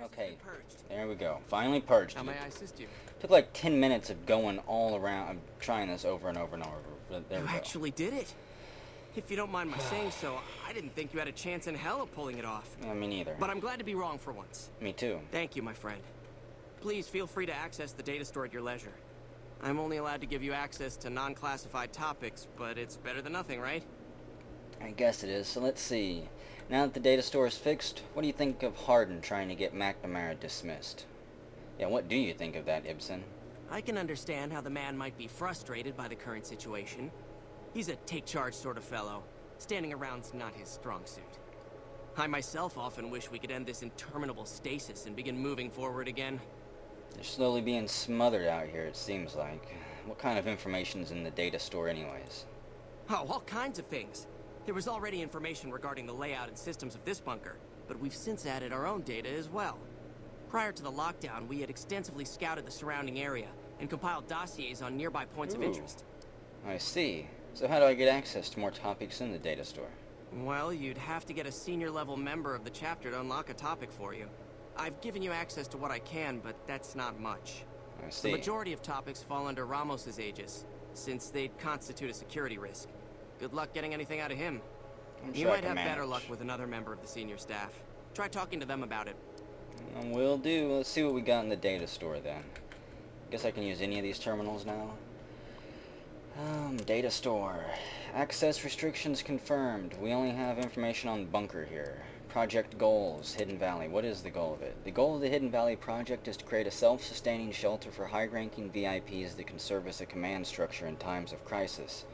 Okay, there we go. Finally purged. How may I assist you? Took like 10 minutes of going all around, of trying this over and over and over. But there we go. You actually did it. If you don't mind my saying so, I didn't think you had a chance in hell of pulling it off. Yeah, me neither. But I'm glad to be wrong for once. Me too. Thank you, my friend. Please feel free to access the data store at your leisure. I'm only allowed to give you access to non-classified topics, but it's better than nothing, right? I guess it is. So let's see. Now that the data store is fixed, what do you think of Harden trying to get McNamara dismissed? Yeah, what do you think of that, Ibsen? I can understand how the man might be frustrated by the current situation. He's a take-charge sort of fellow. Standing around's not his strong suit. I myself often wish we could end this interminable stasis and begin moving forward again. They're slowly being smothered out here, it seems like. What kind of information's in the data store anyways? Oh, all kinds of things. There was already information regarding the layout and systems of this bunker, but we've since added our own data as well. Prior to the lockdown, we had extensively scouted the surrounding area and compiled dossiers on nearby points of interest. I see. So how do I get access to more topics in the data store? Well, you'd have to get a senior-level member of the chapter to unlock a topic for you. I've given you access to what I can, but that's not much. I see. The majority of topics fall under Ramos's aegis, since they'd constitute a security risk. Good luck getting anything out of him. You might have better luck with another member of the senior staff. Try talking to them about it. Will do. Let's see what we got in the data store then. Guess I can use any of these terminals now. Data store. Access restrictions confirmed. We only have information on bunker here. Project goals, Hidden Valley. What is the goal of it? The goal of the Hidden Valley project is to create a self-sustaining shelter for high-ranking VIPs that can serve as a command structure in times of crisis.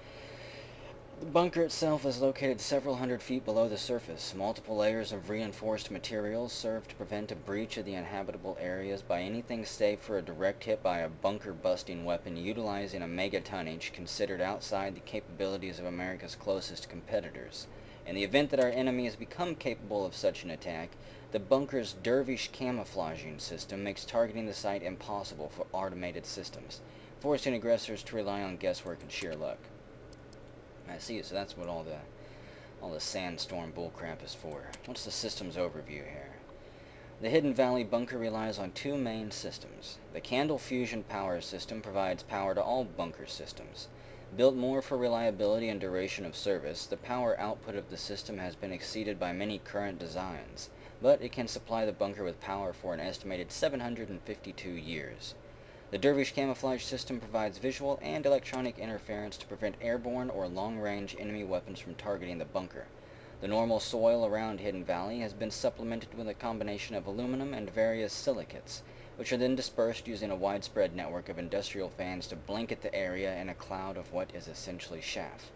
The bunker itself is located several hundred feet below the surface. Multiple layers of reinforced materials serve to prevent a breach of the inhabitable areas by anything save for a direct hit by a bunker-busting weapon utilizing a megatonnage considered outside the capabilities of America's closest competitors. In the event that our enemies become capable of such an attack, the bunker's dervish camouflaging system makes targeting the site impossible for automated systems, forcing aggressors to rely on guesswork and sheer luck. I see, so that's what all the sandstorm bullcrap is for. What's the systems overview here? The Hidden Valley bunker relies on two main systems. The Candle Fusion power system provides power to all bunker systems. Built more for reliability and duration of service, the power output of the system has been exceeded by many current designs, but it can supply the bunker with power for an estimated 752 years. The Dervish camouflage system provides visual and electronic interference to prevent airborne or long-range enemy weapons from targeting the bunker. The normal soil around Hidden Valley has been supplemented with a combination of aluminum and various silicates, which are then dispersed using a widespread network of industrial fans to blanket the area in a cloud of what is essentially chaff.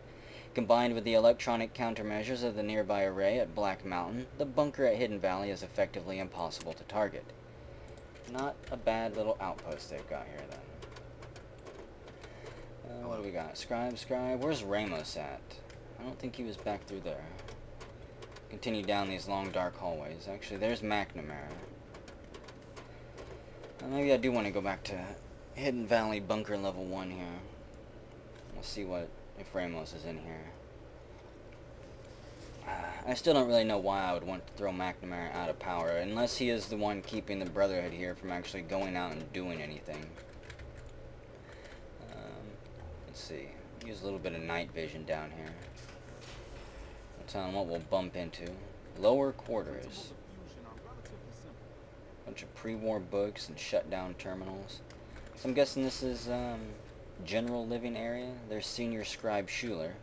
Combined with the electronic countermeasures of the nearby array at Black Mountain, the bunker at Hidden Valley is effectively impossible to target. Not a bad little outpost they've got here, then. What do we got? Scribe. Where's Ramos at? I don't think he was back through there. Continue down these long, dark hallways. Actually, there's McNamara. Maybe I do want to go back to Hidden Valley Bunker Level 1 here. We'll see if Ramos is in here. I still don't really know why I would want to throw McNamara out of power, unless he is the one keeping the Brotherhood here from actually going out and doing anything. Let's see. Use a little bit of night vision down here. I'll tell him what we'll bump into. Lower quarters. Bunch of pre-war books and shut down terminals. So I'm guessing this is general living area. There's Senior Scribe Schuler.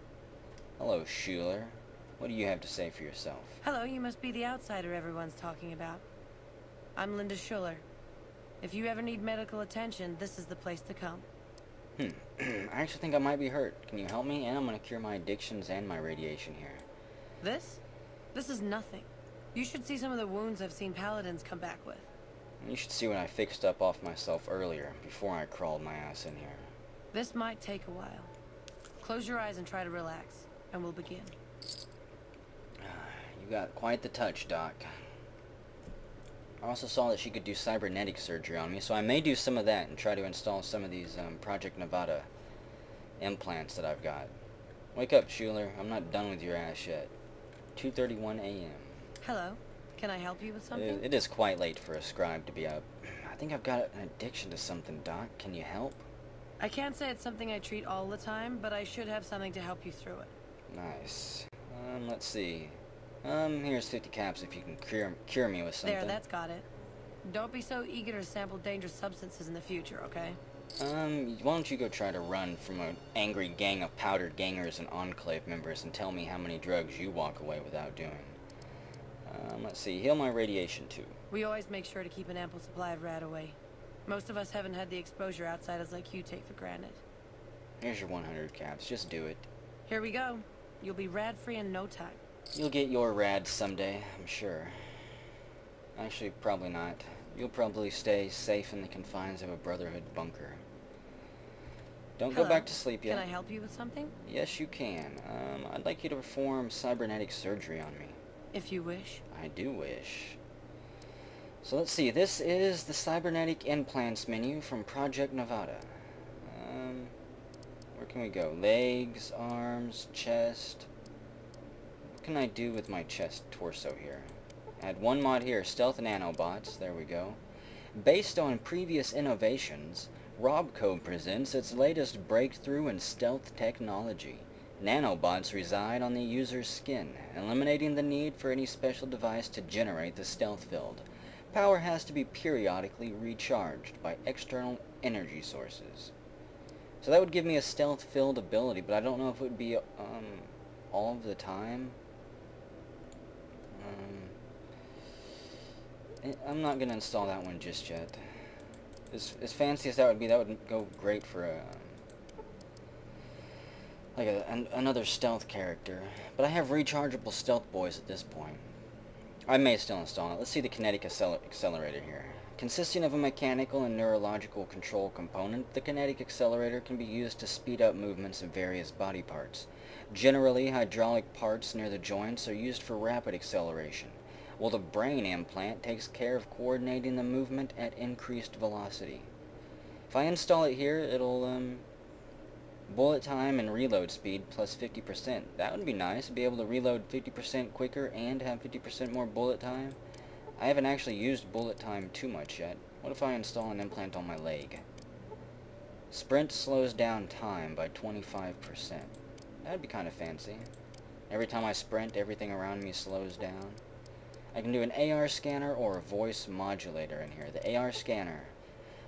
Hello, Schuler. What do you have to say for yourself? Hello, you must be the outsider everyone's talking about. I'm Linda Schuler. If you ever need medical attention, this is the place to come. I actually think I might be hurt. Can you help me? And I'm going to cure my addictions and my radiation here. This? This is nothing. You should see some of the wounds I've seen Paladins come back with. You should see what I fixed up off myself earlier, before I crawled my ass in here. This might take a while. Close your eyes and try to relax, and we'll begin. You got quite the touch, Doc. I also saw that she could do cybernetic surgery on me, so I may do some of that and try to install some of these Project Nevada implants that I've got. Wake up, Schuler. I'm not done with your ass yet. 2:31 a.m. Hello. Can I help you with something? It is quite late for a scribe to be up. I think I've got an addiction to something, Doc. Can you help? I can't say it's something I treat all the time, but I should have something to help you through it. Nice. Let's see. Here's 50 caps if you can cure me with something. There, that's got it. Don't be so eager to sample dangerous substances in the future, okay? Why don't you go try to run from an angry gang of powdered gangers and Enclave members and tell me how many drugs you walk away without doing. Let's see. Heal my radiation too. We always make sure to keep an ample supply of rad away. Most of us haven't had the exposure outsiders like you take for granted. Here's your 100 caps. Just do it. Here we go. You'll be rad-free in no time. You'll get your rad someday, I'm sure. Actually, probably not. You'll probably stay safe in the confines of a Brotherhood bunker. Don't go back to sleep yet. Can I help you with something? Yes, you can. I'd like you to perform cybernetic surgery on me. If you wish. I do wish. So let's see. This is the cybernetic implants menu from Project Nevada. Where can we go? Legs, arms, chest. What can I do with my chest torso here? Add one mod here, stealth nanobots. There we go. Based on previous innovations, Robco presents its latest breakthrough in stealth technology. Nanobots reside on the user's skin, eliminating the need for any special device to generate the stealth field. Power has to be periodically recharged by external energy sources. So that would give me a stealth filled ability, but I don't know if it would be all of the time. I'm not going to install that one just yet. As fancy as that would be, that would go great for another stealth character. But I have rechargeable stealth boys at this point. I may still install it. Let's see the kinetic accelerator here. Consisting of a mechanical and neurological control component, the kinetic accelerator can be used to speed up movements of various body parts. Generally, hydraulic parts near the joints are used for rapid acceleration, while the brain implant takes care of coordinating the movement at increased velocity. If I install it here, it'll bullet time and reload speed plus 50%. That would be nice, to be able to reload 50% quicker and have 50% more bullet time. I haven't actually used bullet time too much yet. What if I install an implant on my leg? Sprint slows down time by 25%. That'd be kind of fancy. Every time I sprint, everything around me slows down. I can do an AR scanner or a voice modulator in here. The AR scanner.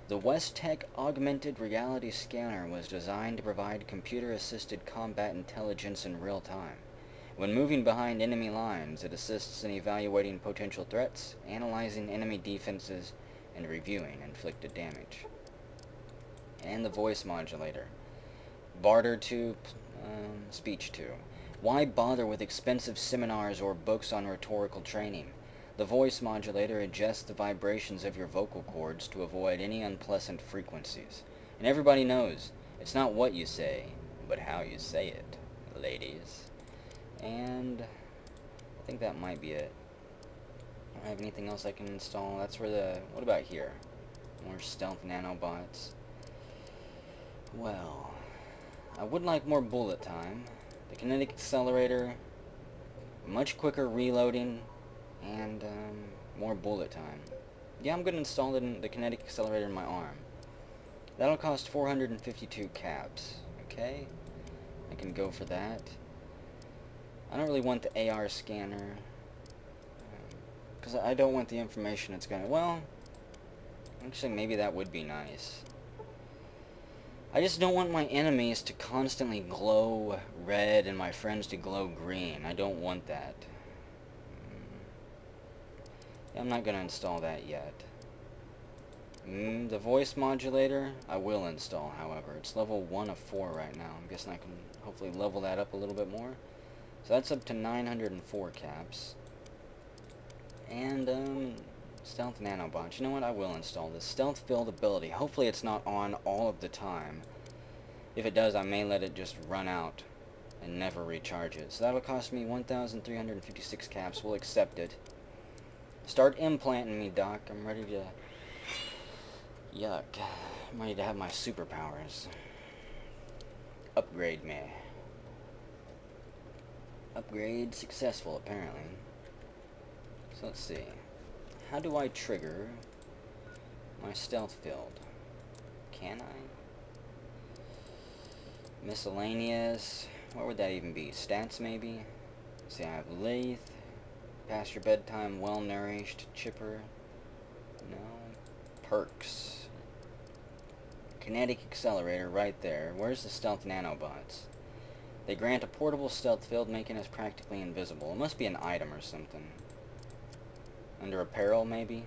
The West-Tech Augmented Reality Scanner was designed to provide computer-assisted combat intelligence in real time. When moving behind enemy lines, it assists in evaluating potential threats, analyzing enemy defenses, and reviewing inflicted damage. And the voice modulator. Barter to speech to. Why bother with expensive seminars or books on rhetorical training? The voice modulator adjusts the vibrations of your vocal cords to avoid any unpleasant frequencies. And everybody knows, it's not what you say, but how you say it, ladies. And I think that might be it. I don't have anything else I can install. That's where the... What about here? More stealth nanobots. Well, I would like more bullet time. The kinetic accelerator, much quicker reloading, and more bullet time. Yeah, I'm going to install the kinetic accelerator in my arm. That'll cost 452 caps. Okay? I can go for that. I don't really want the AR scanner, because I don't want the information it's going to... Well, actually maybe that would be nice. I just don't want my enemies to constantly glow red and my friends to glow green. I don't want that. I'm not going to install that yet. The voice modulator, I will install, however. It's level 1 of 4 right now. I'm guessing I can hopefully level that up a little bit more. So that's up to 904 caps. And, stealth nanobots. You know what? I will install this. Stealth field ability. Hopefully it's not on all of the time. If it does, I may let it just run out and never recharge it. So that'll cost me 1,356 caps. We'll accept it. Start implanting me, Doc. I'm ready to... Yuck. I'm ready to have my superpowers. Upgrade me. Upgrade successful, apparently. So let's see. How do I trigger my stealth field? Can I? Miscellaneous. What would that even be? Stats, maybe? See, I have lathe, past your bedtime, well-nourished, chipper. No. Perks. Kinetic accelerator right there. Where's the stealth nanobots? They grant a portable stealth field, making us practically invisible. It must be an item or something. Under apparel, maybe?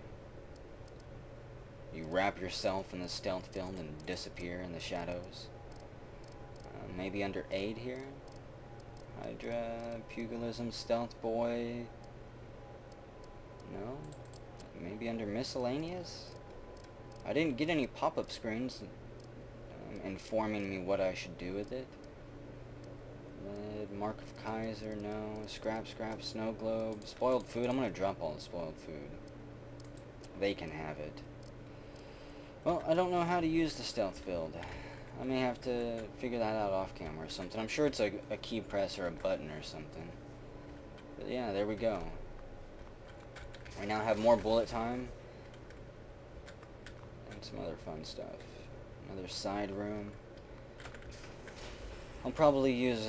You wrap yourself in the stealth field and disappear in the shadows. Maybe under aid here? Hydra, pugilism, stealth boy. No? Maybe under miscellaneous? I didn't get any pop-up screens informing me what I should do with it. Lead, Mark of Kaiser, no. Scrap, snow globe. Spoiled food. I'm gonna drop all the spoiled food. They can have it. Well, I don't know how to use the stealth field. I may have to figure that out off camera or something. I'm sure it's a key press or a button or something. But yeah, there we go. We now have more bullet time. And some other fun stuff. Another side room. I'll probably use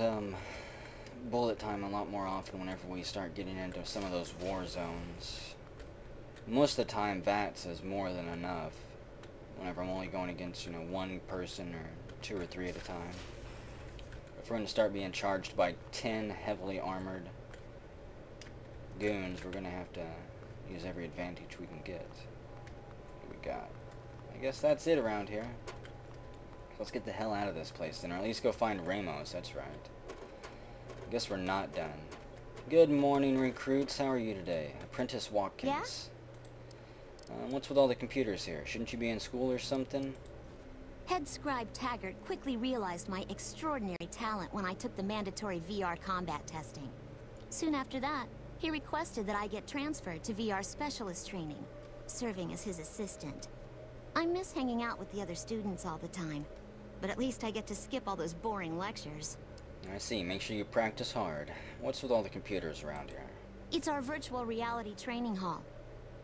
bullet time a lot more often whenever we start getting into some of those war zones. Most of the time, VATS is more than enough. Whenever I'm only going against, one person or 2 or 3 at a time. If we're going to start being charged by 10 heavily armored goons, we're going to have to use every advantage we can get. What do we got? I guess that's it around here. Let's get the hell out of this place then, or at least go find Ramos, that's right. I guess we're not done. Good morning, recruits. How are you today? Apprentice Watkins. What's with all the computers here? Shouldn't you be in school or something? Head Scribe Taggart quickly realized my extraordinary talent when I took the mandatory VR combat testing. Soon after that, he requested that I get transferred to VR specialist training, serving as his assistant. I miss hanging out with the other students all the time, but at least I get to skip all those boring lectures. I see. Make sure you practice hard. What's with all the computers around here? It's our virtual reality training hall.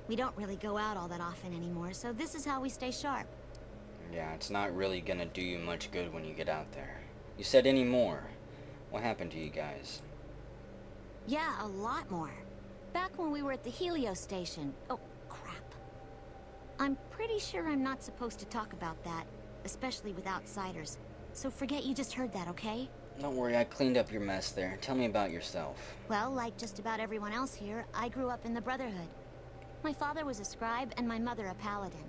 We don't really go out all that often anymore, so this is how we stay sharp. Yeah, it's not really gonna do you much good when you get out there. You said any more. What happened to you guys? Yeah, a lot more. Back when we were at the Helios station. Oh, crap. I'm pretty sure I'm not supposed to talk about that, especially with outsiders. So forget you just heard that, okay? Don't worry, I cleaned up your mess there. Tell me about yourself. Well, like just about everyone else here, I grew up in the Brotherhood. My father was a scribe and my mother a paladin.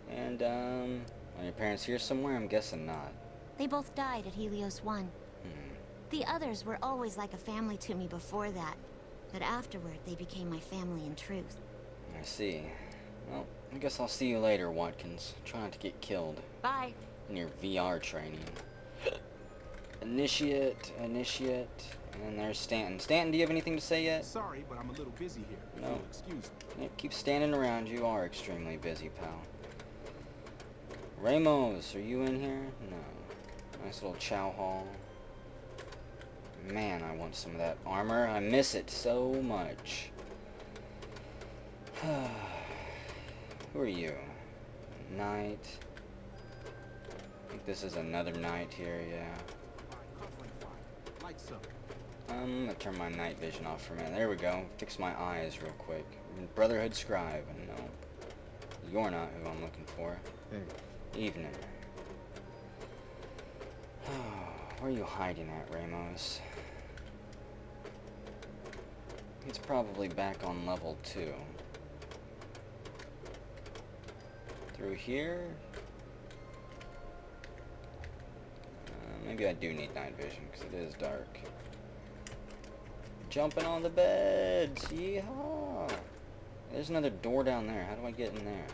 And, are your parents here somewhere? I'm guessing not. They both died at Helios 1. The others were always like a family to me before that, but afterward they became my family in truth. I see. Well, I guess I'll see you later, Watkins. Try not to get killed. Bye. In your VR training. Initiate, and there's Stanton. Stanton, do you have anything to say yet? Sorry, but I'm a little busy here. If No. you'll excuse me. Yep, keep standing around. You are extremely busy, pal. Ramos, are you in here? No. Nice little chow hall. Man, I want some of that armor. I miss it so much. Who are you? Knight. I think this is another knight here, yeah. Covering fire. Like so. I'm gonna turn my night vision off for a minute. There we go. Fix my eyes real quick. Brotherhood Scribe. No. You're not who I'm looking for. Evening. Where are you hiding at, Ramos? It's probably back on level 2. Through here? Maybe I do need night vision, because it is dark. Jumping on the beds! Yeehaw! There's another door down there. How do I get in there?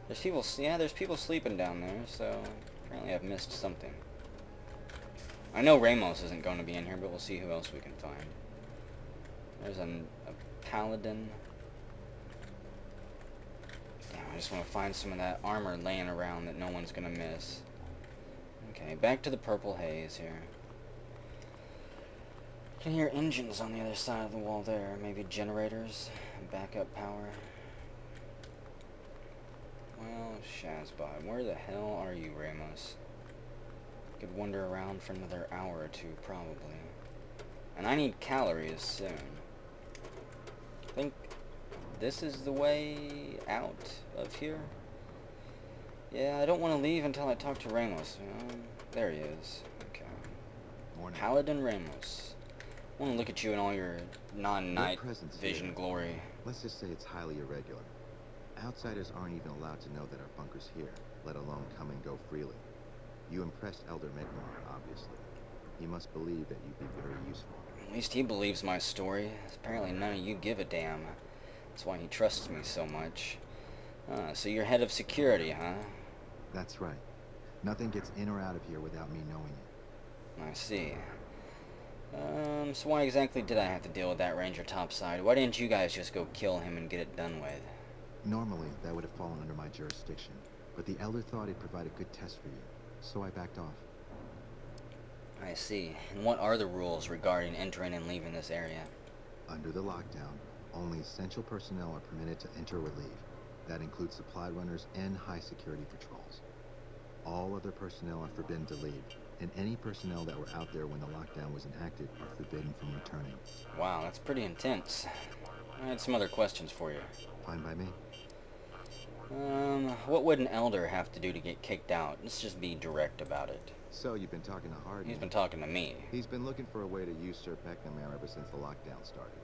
There's people, yeah, there's people sleeping down there, so apparently I've missed something. I know Ramos isn't going to be in here, but we'll see who else we can find. There's a Paladin. Damn, I just want to find some of that armor laying around that no one's going to miss. Okay, back to the purple haze here. I can hear engines on the other side of the wall there. Maybe generators, backup power. Well, Shazbot, where the hell are you, Ramos? Could wander around for another hour or two, probably. And I need calories soon. I think this is the way out of here. Yeah, I don't want to leave until I talk to Ramos. There he is. Okay. Morning. Paladin Ramos. I want to look at you in all your non-night vision here. glory. Let's just say it's highly irregular. Outsiders aren't even allowed to know that our bunker's here, let alone come and go freely. You impressed Elder McNamara, obviously. He must believe that you'd be very useful. At least he believes my story. Apparently none of you give a damn. That's why he trusts me so much. So you're head of security, huh? That's right. Nothing gets in or out of here without me knowing it. I see. So why exactly did I have to deal with that Ranger topside? Why didn't you guys just go kill him and get it done with? Normally, that would have fallen under my jurisdiction, but the Elder thought it'd provide a good test for you, so I backed off. I see. And what are the rules regarding entering and leaving this area? Under the lockdown, only essential personnel are permitted to enter or leave. That includes supply runners and high-security patrols. All other personnel are forbidden to leave, and any personnel that were out there when the lockdown was enacted are forbidden from returning. Wow, that's pretty intense. I had some other questions for you. Fine by me. What would an elder have to do to get kicked out? Let's just be direct about it. So, you've been talking to Harden? He's been talking to me. He's been looking for a way to usurp McNamara ever since the lockdown started.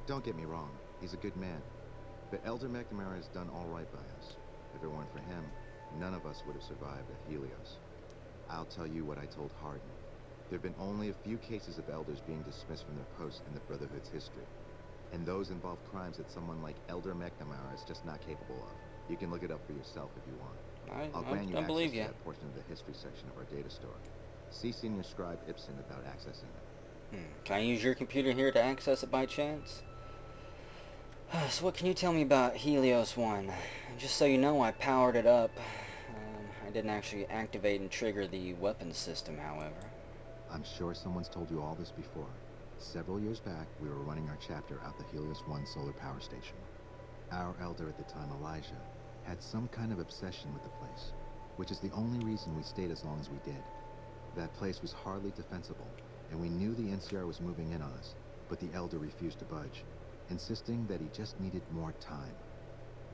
Don't get me wrong, he's a good man. But Elder McNamara has done all right by us. If it weren't for him, none of us would have survived at Helios. I'll tell you what I told Harden. There have been only a few cases of elders being dismissed from their posts in the Brotherhood's history. And those involve crimes that someone like Elder McNamara is just not capable of. You can look it up for yourself if you want. I'll grant you access believe to you. that portion of the history section of our data store. See Senior Scribe Ibsen about accessing it. Can I use your computer here to access it by chance? So what can you tell me about Helios 1? Just so you know, I powered it up. I didn't actually activate and trigger the weapons system, however. I'm sure someone's told you all this before. Several years back, we were running our chapter out the Helios 1 solar power station. Our elder at the time, Elijah, had some kind of obsession with the place, which is the only reason we stayed as long as we did. That place was hardly defensible, and we knew the NCR was moving in on us, but the elder refused to budge, insisting that he just needed more time.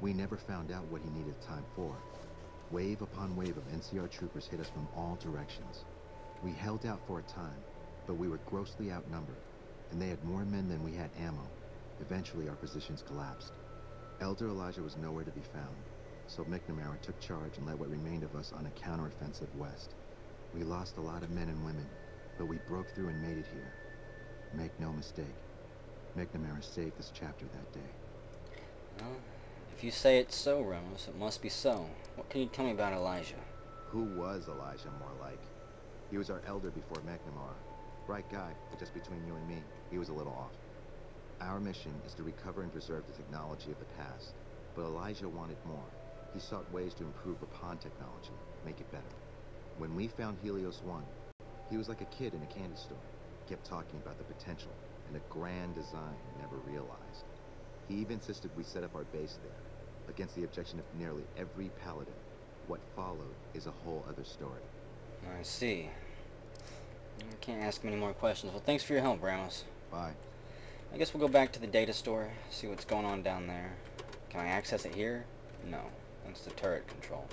We never found out what he needed time for. Wave upon wave of NCR troopers hit us from all directions. We held out for a time, but we were grossly outnumbered, and they had more men than we had ammo. Eventually, our positions collapsed. Elder Elijah was nowhere to be found, so McNamara took charge and led what remained of us on a counteroffensive west. We lost a lot of men and women, but we broke through and made it here. Make no mistake, McNamara saved this chapter that day. Well, if you say it's so, Ramos, it must be so. What can you tell me about Elijah? Who was Elijah, more like? He was our elder before McNamara. Bright guy, but just between you and me, he was a little off. Our mission is to recover and preserve the technology of the past, but Elijah wanted more. He sought ways to improve upon technology, make it better. When we found Helios 1, he was like a kid in a candy store, kept talking about the potential and a grand design never realized. He even insisted we set up our base there, against the objection of nearly every Paladin. What followed is a whole other story. I see. I can't ask many more questions. Well, thanks for your help, Ramos. Bye. I guess we'll go back to the data store, see what's going on down there. Can I access it here? No. That's the turret control.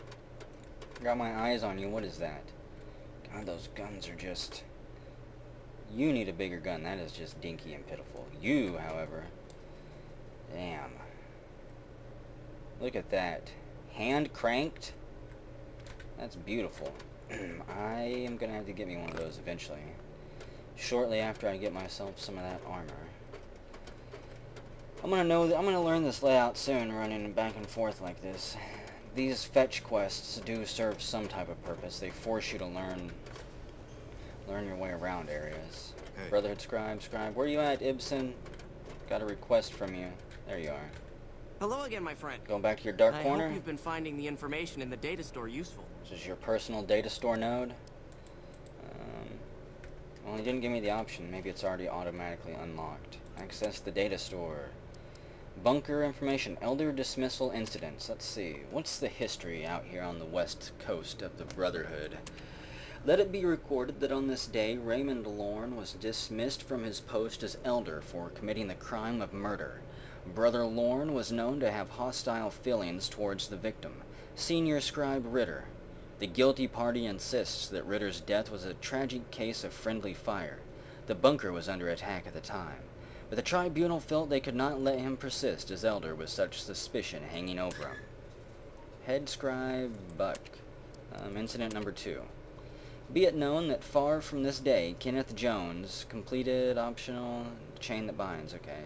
Got my eyes on you. What is that? God, those guns are just... You need a bigger gun. That is just dinky and pitiful. You, however... Damn. Look at that. Hand cranked? That's beautiful. I am gonna have to get me one of those eventually. Shortly after I get myself some of that armor. I'm gonna learn this layout soon, running back and forth like this. These fetch quests do serve some type of purpose. They force you to learn your way around areas. Hey. Brotherhood Scribe, where you at, Ibsen? Got a request from you. There you are. Hello again, my friend. Going back to your dark I corner? hope you've been finding the information in the data store useful. This is your personal data store node. Well, he didn't give me the option. Maybe it's already automatically unlocked. Access the data store. Bunker information. Elder dismissal incidents. Let's see. What's the history out here on the west coast of the Brotherhood? Let it be recorded that on this day, Raymond Lorne was dismissed from his post as Elder for committing the crime of murder. Brother Lorne was known to have hostile feelings towards the victim, Senior Scribe Ritter. The guilty party insists that Ritter's death was a tragic case of friendly fire. The bunker was under attack at the time, but the tribunal felt they could not let him persist as Elder with such suspicion hanging over him. Head Scribe Buck. Incident number 2. Be it known that far from this day, Kenneth Jones completed optional chain that binds, okay.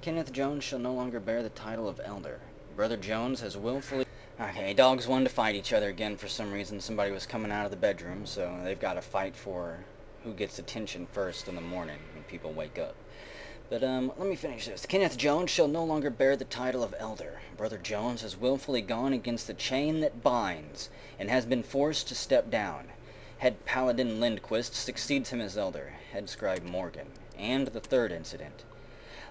Kenneth Jones shall no longer bear the title of Elder. Brother Jones has willfully... Okay, dogs wanted to fight each other again for some reason. Somebody was coming out of the bedroom, so they've got to fight for who gets attention first in the morning when people wake up. But, let me finish this. Kenneth Jones shall no longer bear the title of Elder. Brother Jones has willfully gone against the chain that binds, and has been forced to step down. Head Paladin Lindquist succeeds him as Elder, Head Scribe Morgan. And the third incident.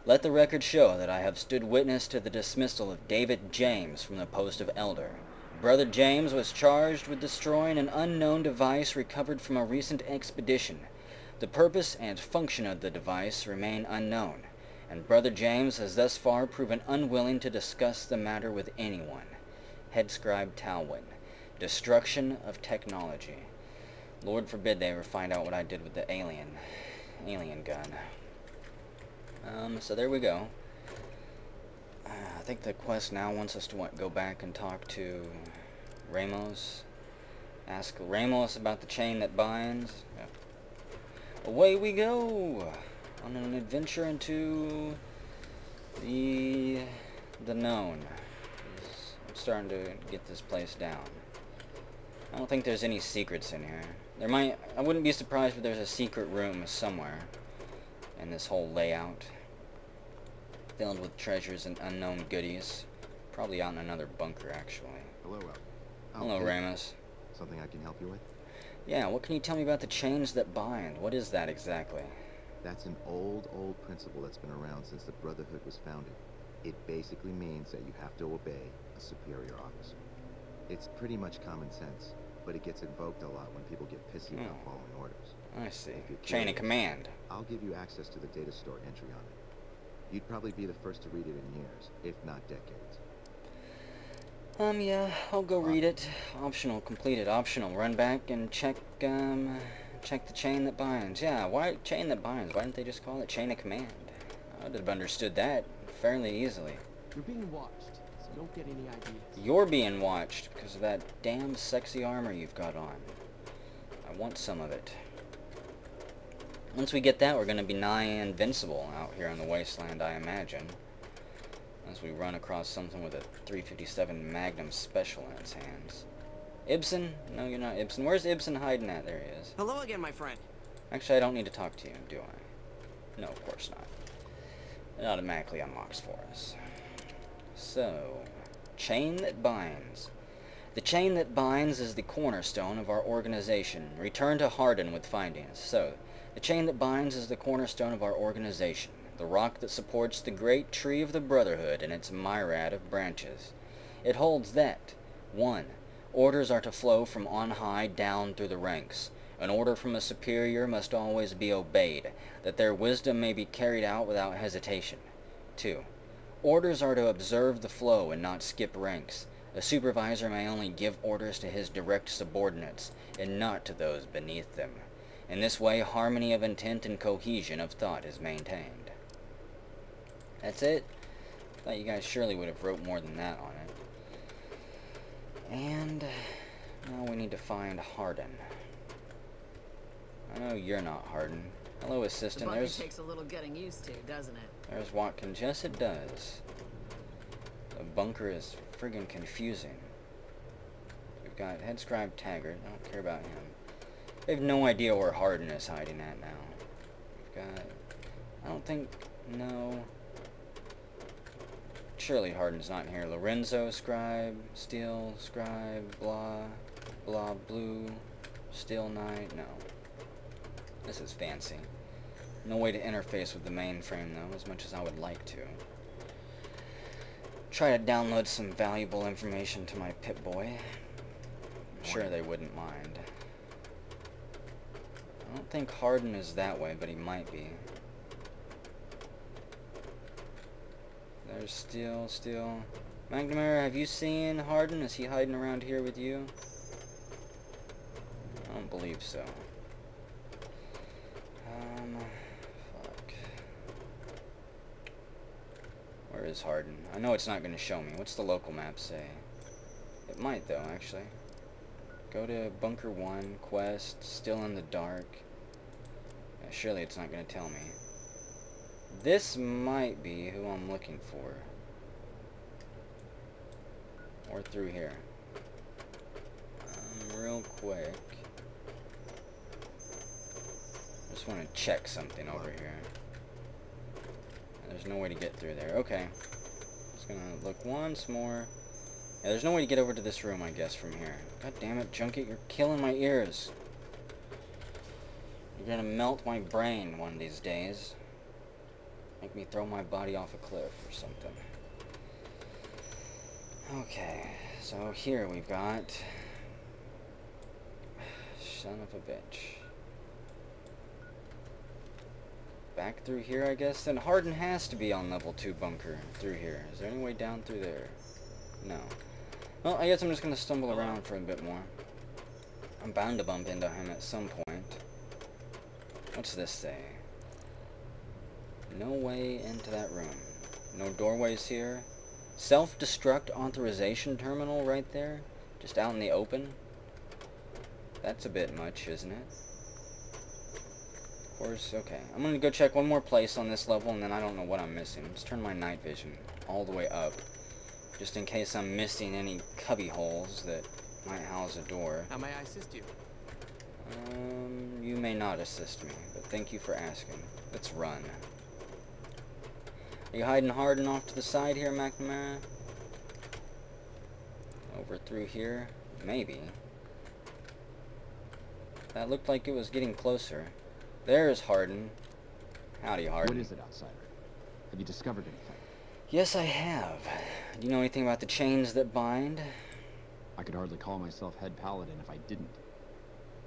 Let the record show that I have stood witness to the dismissal of David James from the post of Elder. Brother James was charged with destroying an unknown device recovered from a recent expedition. The purpose and function of the device remain unknown, and Brother James has thus far proven unwilling to discuss the matter with anyone. Head Scribe Talwin. Destruction of technology. Lord forbid they ever find out what I did with the alien gun. So there we go. I think the quest now wants us to go back and talk to Ramos. Ask Ramos about the chain that binds. Yep. Away we go on an adventure into the known. I'm starting to get this place down. I don't think there's any secrets in here. I wouldn't be surprised if there's a secret room somewhere in this whole layout, filled with treasures and unknown goodies. Probably out in another bunker, actually. Hello, Hello, Ramos. Something I can help you with? Yeah, what can you tell me about the chains that bind? What is that exactly? That's an old principle that's been around since the Brotherhood was founded. It basically means that you have to obey a superior officer. It's pretty much common sense, but it gets invoked a lot when people get pissy about following orders. I see. Chain of command. I'll give you access to the data store entry on it. You'd probably be the first to read it in years, if not decades. Yeah, I'll go read it. Optional, completed. Optional. Run back and check the chain that binds. Yeah, why chain that binds? Why didn't they just call it chain of command? I would have understood that fairly easily. You're being watched, so don't get any ideas. You're being watched because of that damn sexy armor you've got on. I want some of it. Once we get that, we're going to be nigh invincible out here in the wasteland, I imagine. Unless we run across something with a 357 Magnum Special in its hands. Ibsen? No, you're not Ibsen. Where's Ibsen hiding at? There he is. Hello again, my friend. Actually, I don't need to talk to you, do I? No, of course not. It automatically unlocks for us. So, chain that binds. The chain that binds is the cornerstone of our organization. Return to Harden with findings. So, the chain that binds is the cornerstone of our organization. The rock that supports the great tree of the Brotherhood and its myriad of branches. It holds that 1. Orders are to flow from on high down through the ranks. An order from a superior must always be obeyed, that their wisdom may be carried out without hesitation. 2. Orders are to observe the flow and not skip ranks. A supervisor may only give orders to his direct subordinates, and not to those beneath them. In this way, harmony of intent and cohesion of thought is maintained. That's it. I thought you guys surely would have wrote more than that on it. And now we need to find Harden. I know you're not Harden. Hello, assistant. The bunker takes a little getting used to, doesn't it? There's Watkins. Yes, it does. The bunker is friggin' confusing. We've got Head Scribe Taggart. I don't care about him. I have no idea where Harden is hiding at now. We've got... I don't think... No... Surely Harden's not here. Lorenzo Scribe, Steel Scribe, blah, blah, blue, Steel Knight, no. This is fancy. No way to interface with the mainframe, though, as much as I would like to. Try to download some valuable information to my Pip-Boy. I'm sure they wouldn't mind. I don't think Harden is that way, but he might be. There's still... McNamara, have you seen Harden? Is he hiding around here with you? I don't believe so. Fuck. Where is Harden? I know it's not going to show me. What's the local map say? It might, though, actually. Go to Bunker 1, quest, still in the dark. Yeah, surely it's not going to tell me. This might be who I'm looking for. Or through here. Real quick. Just want to check something over here. There's no way to get through there. Okay. Just gonna look once more. Yeah, there's no way to get over to this room, I guess, from here. God damn it, Junket, you're killing my ears. You're gonna melt my brain one of these days. Make me throw my body off a cliff or something. Okay, so here we've got... Son of a bitch. Back through here, I guess? Then Harden has to be on level 2 bunker through here. Is there any way down through there? No. Well, I guess I'm just going to stumble around for a bit more. I'm bound to bump into him at some point. What's this say? No way into that room. No doorways here. Self-destruct authorization terminal right there? Just out in the open? That's a bit much, isn't it? Of course, okay. I'm gonna go check one more place on this level, and then I don't know what I'm missing. Let's turn my night vision all the way up, just in case I'm missing any cubby holes that might house a door. How may I assist you? You may not assist me, but thank you for asking. Let's run. Are you hiding Harden off to the side here, McNamara? Over through here? Maybe. That looked like it was getting closer. There's Harden. Howdy, Harden. What is it, outsider? Have you discovered anything? Yes, I have. Do you know anything about the chains that bind? I could hardly call myself head Paladin if I didn't.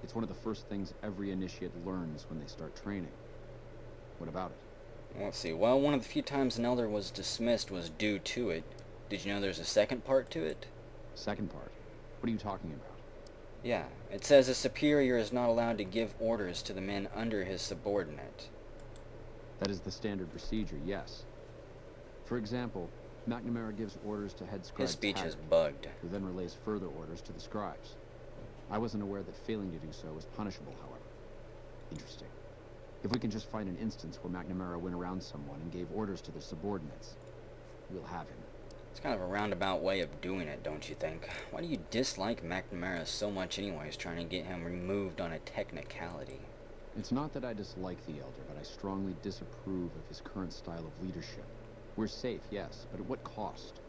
It's one of the first things every initiate learns when they start training. What about it? Let's see. Well, one of the few times an elder was dismissed was due to it. Did you know there's a second part to it? Second part? What are you talking about? Yeah. It says a superior is not allowed to give orders to the men under his subordinate. That is the standard procedure, yes. For example, McNamara gives orders to head scribe His speech is Paladin, bugged. who then relays further orders to the scribes. I wasn't aware that failing to do so was punishable, however. Interesting. If we can just find an instance where McNamara went around someone and gave orders to their subordinates, we'll have him. It's kind of a roundabout way of doing it, don't you think? Why do you dislike McNamara so much anyways, trying to get him removed on a technicality? It's not that I dislike the Elder, but I strongly disapprove of his current style of leadership. We're safe, yes, but at what cost?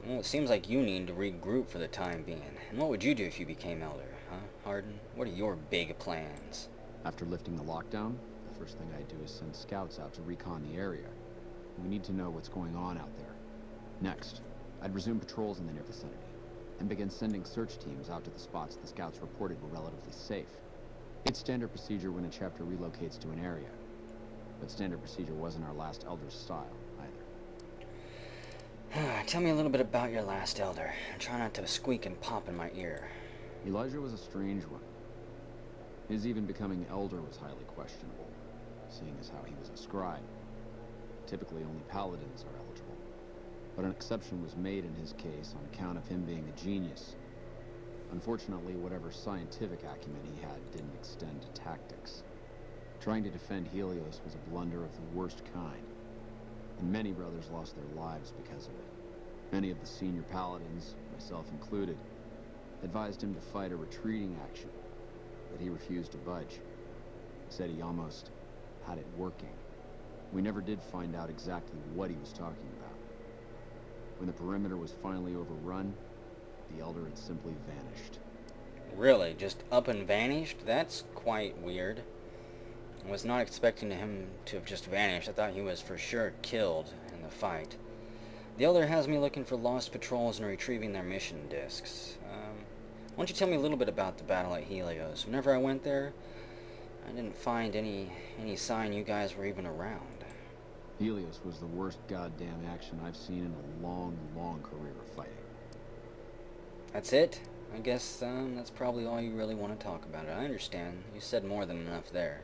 Well, it seems like you need to regroup for the time being. And what would you do if you became Elder, huh, Harden? What are your big plans? After lifting the lockdown, the first thing I'd do is send scouts out to recon the area. We need to know what's going on out there. Next, I'd resume patrols in the near vicinity, and begin sending search teams out to the spots the scouts reported were relatively safe. It's standard procedure when a chapter relocates to an area, but standard procedure wasn't our last Elder's style, either. Tell me a little bit about your last Elder. Try not to squeak and pop in my ear. Elijah was a strange one. His even becoming Elder was highly questionable, seeing as how he was a scribe. Typically only paladins are eligible. But an exception was made in his case on account of him being a genius. Unfortunately, whatever scientific acumen he had didn't extend to tactics. Trying to defend Helios was a blunder of the worst kind, and many brothers lost their lives because of it. Many of the senior paladins, myself included, advised him to fight a retreating action, but he refused to budge. He said he almost had it working. We never did find out exactly what he was talking about. When the perimeter was finally overrun, the Elder had simply vanished. Really? Just up and vanished? That's quite weird. I was not expecting him to have just vanished. I thought he was for sure killed in the fight. The Elder has me looking for lost patrols and retrieving their mission discs. Why don't you tell me a little bit about the battle at Helios? Whenever I went there, I didn't find any sign you guys were even around. Helios was the worst goddamn action I've seen in a long, long career of fighting. That's it? I guess that's probably all you really want to talk about it. I understand. You said more than enough there.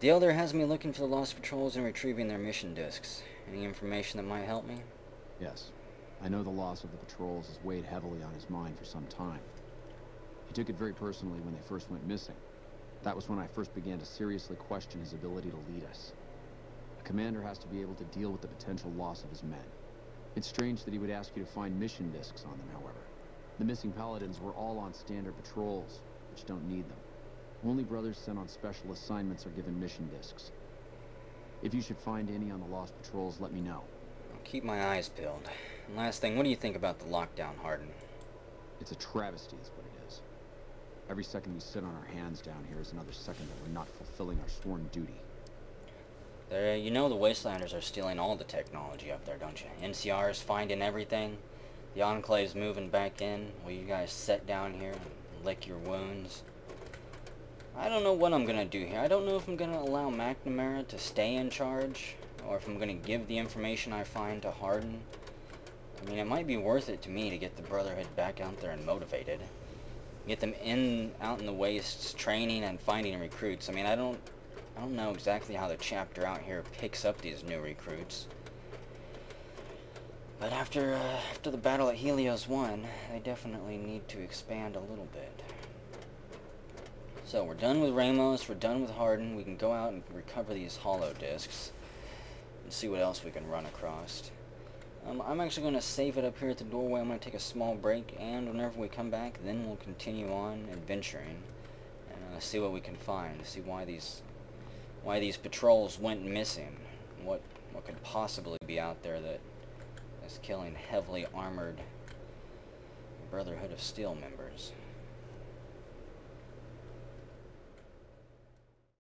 The Elder has me looking for the lost patrols and retrieving their mission discs. Any information that might help me? Yes. I know the loss of the patrols has weighed heavily on his mind for some time. He took it very personally when they first went missing. That was when I first began to seriously question his ability to lead us. A commander has to be able to deal with the potential loss of his men. It's strange that he would ask you to find mission discs on them, however. The missing Paladins were all on standard patrols, which don't need them. Only brothers sent on special assignments are given mission discs. If you should find any on the lost patrols, let me know. I'll keep my eyes peeled. And last thing, what do you think about the lockdown, Harden? It's a travesty is what it is. Every second we sit on our hands down here is another second that we're not fulfilling our sworn duty. You know the Wastelanders are stealing all the technology up there, don't you? NCR's finding everything. The Enclave's moving back in. Will you guys sit down here and lick your wounds? I don't know what I'm gonna do here. I don't know if I'm gonna allow McNamara to stay in charge, or if I'm gonna give the information I find to Harden. I mean, it might be worth it to me to get the Brotherhood back out there and motivated. Get them out in the wastes, training and finding recruits. I mean, I don't know exactly how the chapter out here picks up these new recruits. But after the battle at Helios 1, they definitely need to expand a little bit. So we're done with Ramos, we're done with Harden. We can go out and recover these hollow discs and see what else we can run across. I'm actually going to save it up here at the doorway. I'm going to take a small break, and whenever we come back, then we'll continue on adventuring and see what we can find. See why these patrols went missing. What could possibly be out there that is killing heavily armored Brotherhood of Steel members.